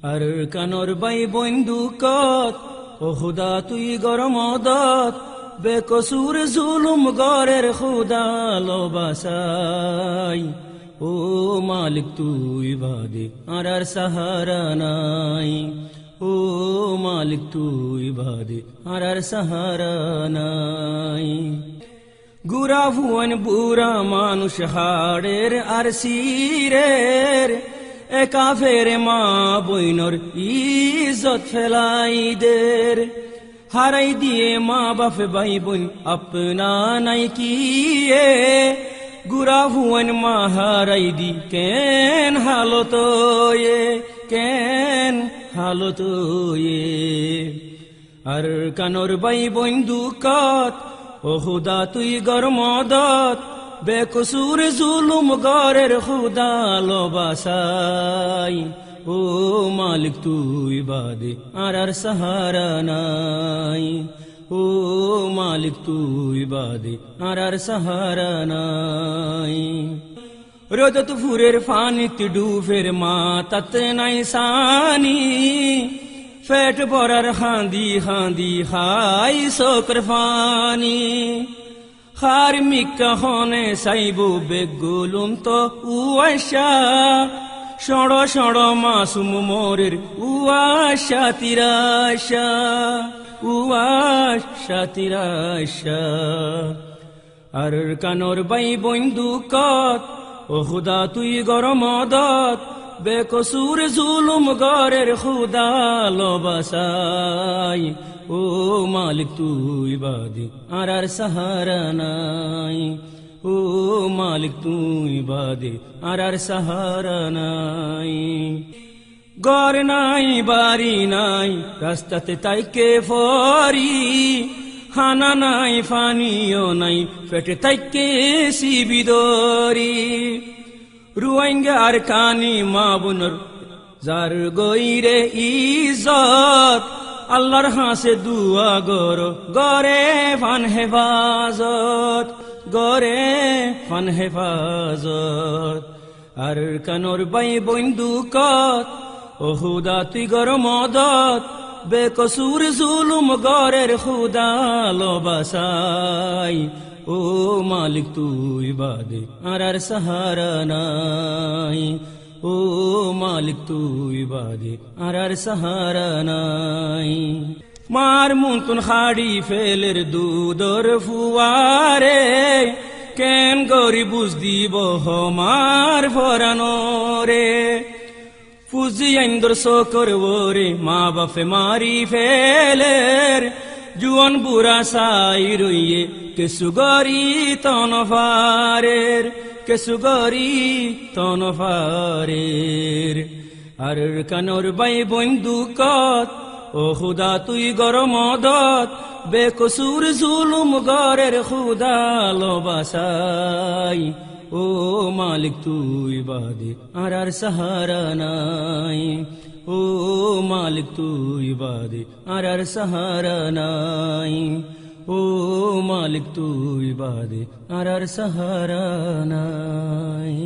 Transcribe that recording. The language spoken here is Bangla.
আর কানর বাই বন্দুকত ও খুদা তুই গরমদত বেকসুর জুলুম গরের খুদা লবাসাই ও মালিক তুই বাদে আর সাহারা নাই ও মালিক তুই বাদে আর সাহারা নাই গুরা ভুবন বুড়া মানুষ হাড়ের আর সিরের একা ফেরে মা বইনর ইজ্জত ফেলাই দের হারাই দিয়ে মা বাপে ভাই বোন আপনা নাই কিয়ে গুরা ভুবন মা হারাই দি কেন হালত কেন হালত আর কানর বাই বন্দুকত ও খুদা তুই গরমদত বেকসুর জুলুম গরের খুদা লবাসাই ও মালিক তুই বাদে আর সাহারা নাই ও মালিক তুই বাদে আর সাহারা নাই রোদত ফুরের ফানিত ডুফের মাতাত নাই সানি পেট ভরার হাঁদি হাঁদি খাই শোকর ফানি খার মিকা হনে সাইবু বেগুলুম তো উয়াশা সড় সড় মাসুম মোরের উয়াশা তিরাশা উয়াশা তিরাশা আর কানর বাই বন্দুকত ও খুদা তুই গরমদত বেকসুর জুলুম গরের খুদা লবাসাই ও মালিক তুই বাদে আর সাহারা নাই ও মালিক তুই বাদে আর সাহারা নাই গর নাই বাড়ি নাই রাস্তাতে তাইকে ফরি খানা নাই ফানিও নাই পেটে তাইকে শিবিদরি রুয়াইঙ্গে আর কানি মা বুনর যার গইরে ইজ্জত আল্লাহর হাসে দুয়া গর গরে ফান হেফাজত গরে ফান হেফাজত আর কানর বাই বন্দুকত ও খুদা তুই গরমদত বেকসুর জুলুম গরের খুদা লবাসাই ও মালিক তুই বাদে আর সাহারা নাই ও মালিক তুই বাদে আর সাহারা নাই মার মুন্তুন খাড়ি ফেলের দুধর ফুয়ারে কেন গরি বুঝ দিব হমার ফরানো রে ফুজি আইন্দর শোকর ওরে মা বাপে মারি ফেলের জুয়ান বুড়া সাই রইয়ে কেসুগরি তনফারের কেসুগরি তনফারের আর কানর বাই বন্দুকত ও খুদা তুই গরমদত বেকসুর জুলুম গরের খুদা লবাসাই ও মালিক তুই বাদে আর সাহারা নাই ও মালিক তুই বাদে আর সাহারা নাই ও মালিক তুই বাদে আর সাহারা নাই।